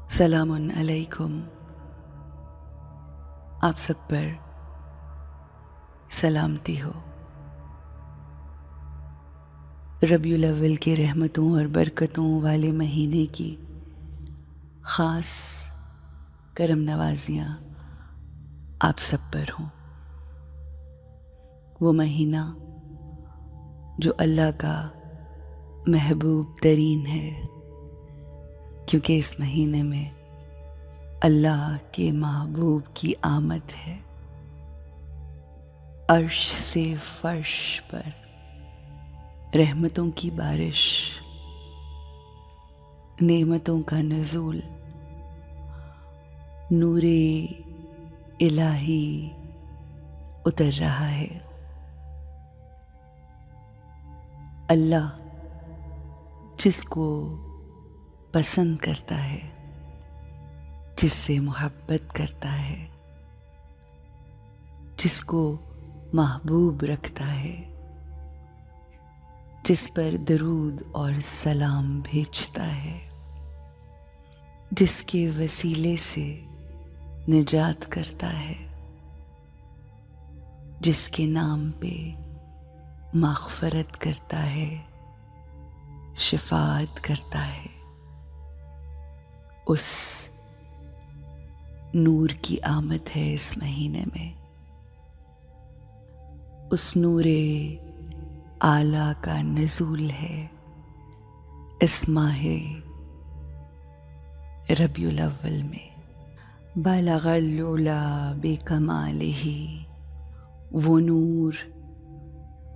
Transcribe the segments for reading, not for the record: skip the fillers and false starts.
सलामुन अलैकुम। आप सब पर सलामती हो। रबीउल अव्वल के रहमतों और बरकतों वाले महीने की ख़ास करम नवाजियाँ आप सब पर हों। वो महीना जो अल्लाह का महबूब तरीन है, क्योंकि इस महीने में अल्लाह के महबूब की आमद है। अर्श से फर्श पर रहमतों की बारिश, नेमतों का नज़ूल, नूरे इलाही उतर रहा है। अल्लाह जिसको पसंद करता है, जिससे मोहब्बत करता है, जिसको महबूब रखता है, जिस पर दरूद और सलाम भेजता है, जिसके वसीले से निजात करता है, जिसके नाम पे मग़फ़रत करता है, शिफ़ाअत करता है, उस नूर की आमद है इस महीने में। उस नूरे आला का नज़ूल है इस माहे रबीउल अव्वल में। बलगल उला बेकमालिही, वो नूर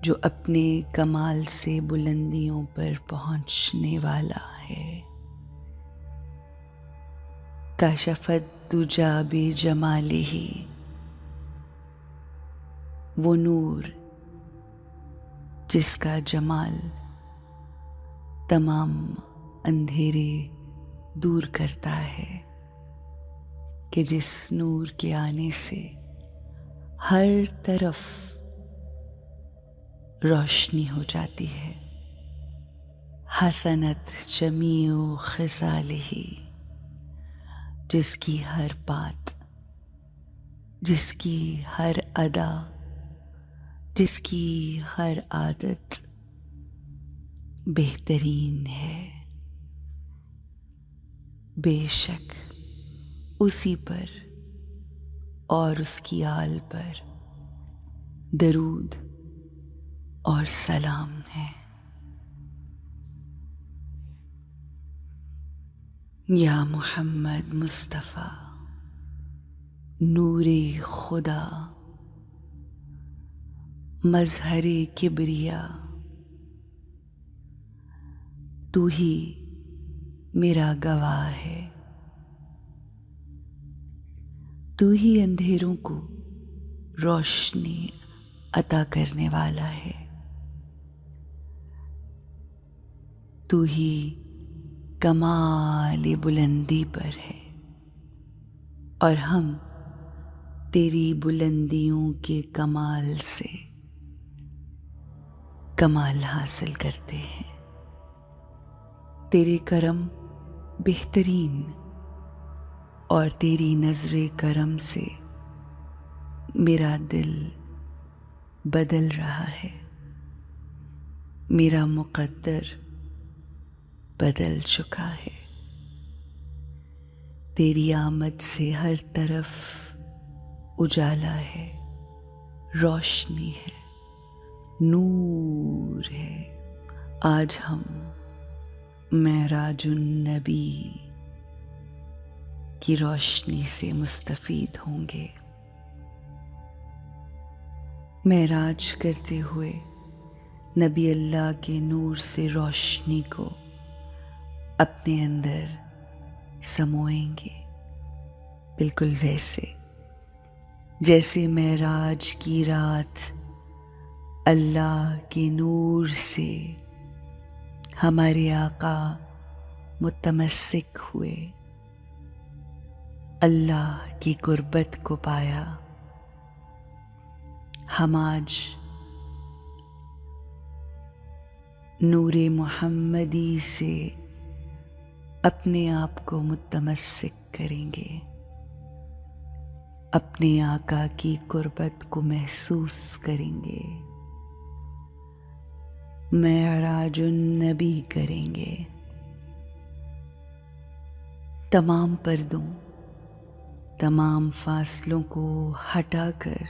जो अपने कमाल से बुलंदियों पर पहुँचने वाला है। कशफत दुजा बेजमालिही, वो नूर जिसका जमाल तमाम अंधेरे दूर करता है, कि जिस नूर के आने से हर तरफ रोशनी हो जाती है। हसनत जमीउ खिसालिही, जिसकी हर बात, जिसकी हर अदा, जिसकी हर आदत बेहतरीन है। बेशक उसी पर और उसकी आल पर दरूद और सलाम है। या मोहम्मद मुस्तफ़ा नूरे खुदा, मज़हरे किबरिया, तू ही मेरा गवाह है। तू ही अंधेरों को रोशनी अता करने वाला है। तू ही कमाल बुलंदी पर है, और हम तेरी बुलंदियों के कमाल से कमाल हासिल करते हैं। तेरे करम बेहतरीन, और तेरी नज़रे करम से मेरा दिल बदल रहा है, मेरा मुक़द्दर बदल चुका है। तेरी आमद से हर तरफ उजाला है, रोशनी है, नूर है। आज हम मेराजुन नबी की रोशनी से मुस्तफ़ीद होंगे। मेराज करते हुए नबी अल्लाह के नूर से रोशनी को अपने अंदर समोएंगे, बिल्कुल वैसे जैसे मेराज की रात अल्लाह के नूर से हमारे आका मुतमस्सिक हुए, अल्लाह की कुर्बत को पाया। हम आज नूरे मोहम्मदी से अपने आप को मुतमस्सिक करेंगे, अपने आका की कुर्बत को महसूस करेंगे, मेराजुन नबी करेंगे। तमाम पर्दों, तमाम फासलों को हटाकर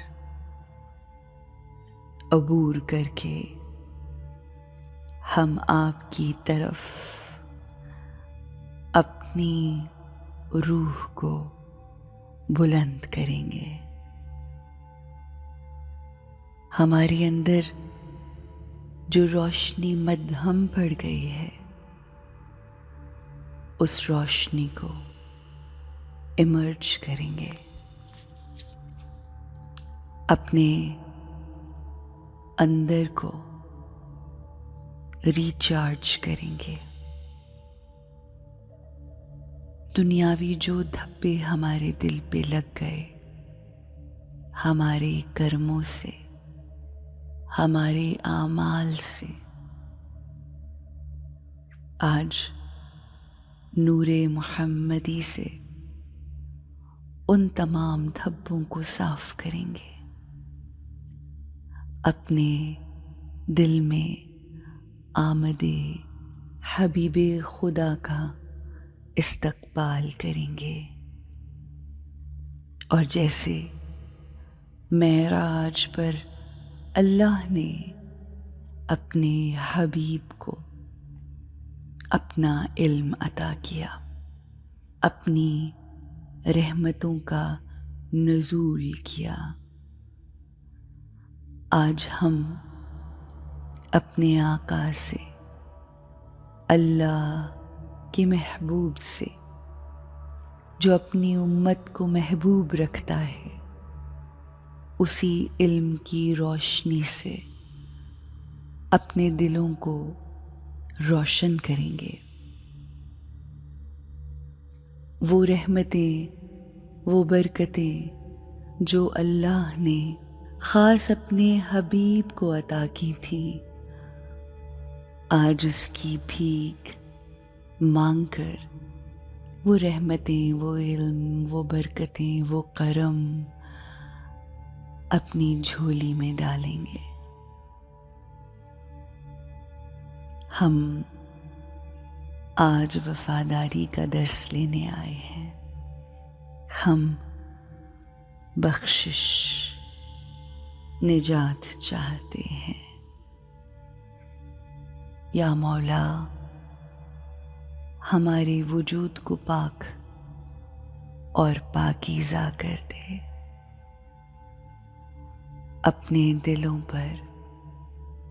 अबूर करके हम आपकी तरफ अपनी रूह को बुलंद करेंगे। हमारे अंदर जो रोशनी मद्धम पड़ गई है, उस रोशनी को इमर्ज करेंगे, अपने अंदर को रिचार्ज करेंगे। दुनियावी जो धब्बे हमारे दिल पे लग गए, हमारे कर्मों से, हमारे आमाल से, आज नूरे मुहम्मदी से उन तमाम धब्बों को साफ करेंगे। अपने दिल में आमदे हबीबे खुदा का इस्तकबाल करेंगे, और जैसे मेराज पर अल्लाह ने अपने हबीब को अपना इल्म अता किया, अपनी रहमतों का नुज़ूल किया, आज हम अपने आका से, अल्लाह के महबूब से, जो अपनी उम्मत को महबूब रखता है, उसी इल्म की रोशनी से अपने दिलों को रोशन करेंगे। वो रहमतें, वो बरकतें जो अल्लाह ने ख़ास अपने हबीब को अता की थी, आज उसकी भीख मांगकर वो रहमतें, वो इल्म, वो बरकतें, वो करम अपनी झोली में डालेंगे। हम आज वफादारी का दर्स लेने आए हैं। हम बख्शिश, निजात चाहते हैं। या मौला, हमारे वजूद को पाक और पाकीज़ा कर दे। अपने दिलों पर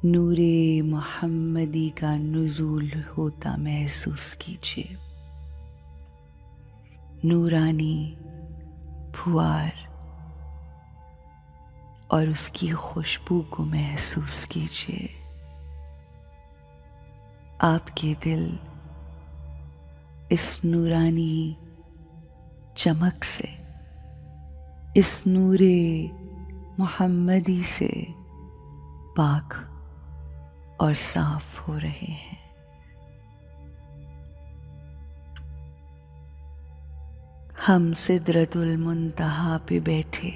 नूरे मुहम्मदी का नुज़ूल होता महसूस कीजिए। नूरानी फुआर और उसकी खुशबू को महसूस कीजिए। आपके दिल इस नूरानी चमक से, इस नूरे मुहम्मदी से पाक और साफ हो रहे हैं। हम सिदरतुल मुंतहा पे बैठे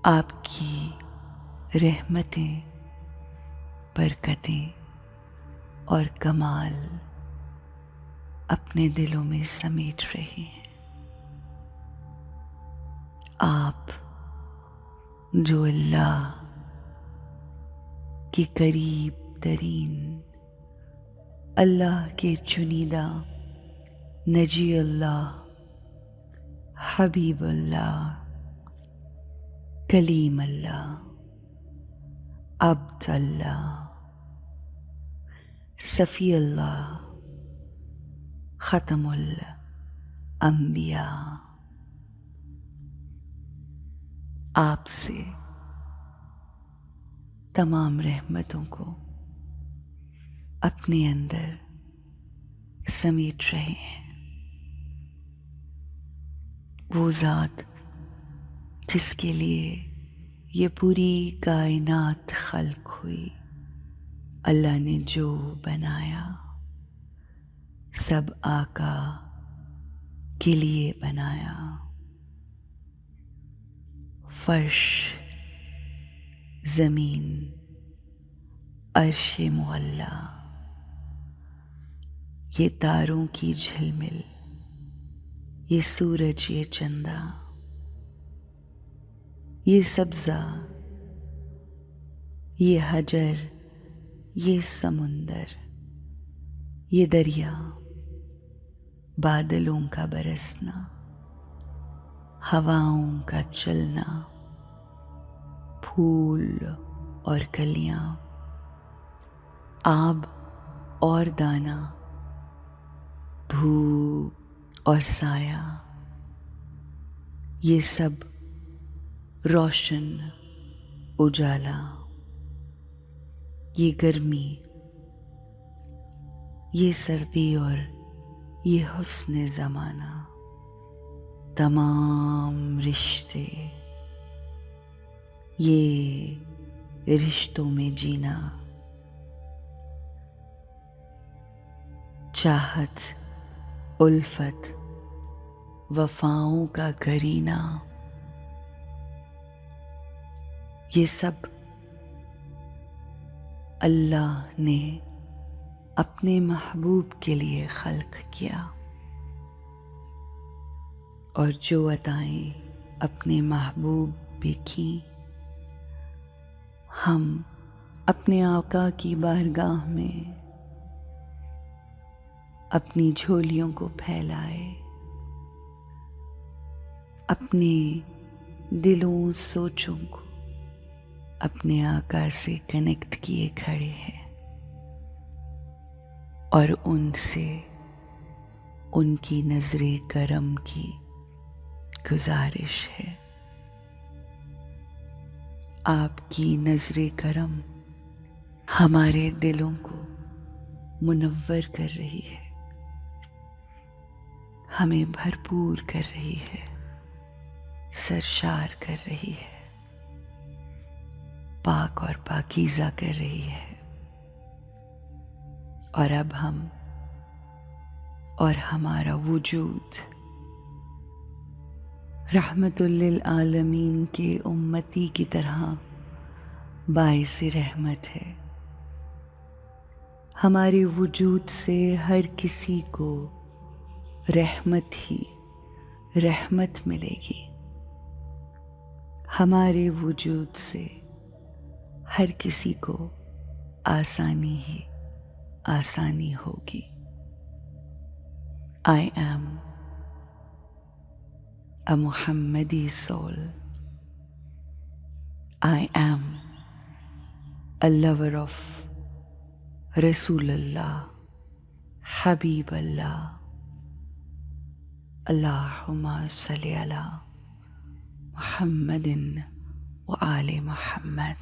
आपकी रहमतें, बरकतें और कमाल अपने दिलों में समेट रहे हैं। आप जो अल्लाह के करीब तरीन, अल्लाह के चुनीदा नजी अल्लाह, हबीब अल्लाह, कलीम अल्लाह, अब्द अल्लाह, सफ़ी अल्लाह, ख़तमुल अंबिया, आपसे तमाम रहमतों को अपने अंदर समेट रहे हैं। वो ज़ात जिसके लिए ये पूरी कायनात खल्क हुई, अल्लाह ने जो बनाया, सब आका के लिए बनाया। फर्श, जमीन, अर्श मुअल्ला, ये तारों की झिलमिल, ये सूरज, ये चंदा, ये सब्जा, ये हजर, ये समुंदर, ये दरिया, बादलों का बरसना, हवाओं का चलना, फूल और कलियां, आब और दाना, धूप और साया, ये सब रोशन, उजाला, ये गर्मी, ये सर्दी और ये हुस्न ज़माना, तमाम रिश्ते, ये रिश्तों में जीना, चाहत, उल्फत, वफाओं का करीना, ये सब अल्लाह ने अपने महबूब के लिए खल्क किया। और जो अताएं अपने महबूब पे की, हम अपने आका की बारगाह में अपनी झोलियों को फैलाए, अपने दिलों सोचों को अपने आका से कनेक्ट किए खड़े हैं और उनसे उनकी नजरे करम की गुजारिश है। आपकी नजरे करम हमारे दिलों को मुनव्वर कर रही है, हमें भरपूर कर रही है, सरशार कर रही है, पाक और पाकीज़ा कर रही है। और अब हम और हमारा वजूद रहमतुल लिल आलमीन के उम्मती की तरह बाइस रहमत है। हमारे वजूद से हर किसी को रहमत ही रहमत मिलेगी। हमारे वजूद से हर किसी को आसानी ही आसानी होगी। I am a Muhammadi soul. I am a lover of Rasulullah, Habiballah. Allahumma salli ala Muhammadin wa ali Muhammad.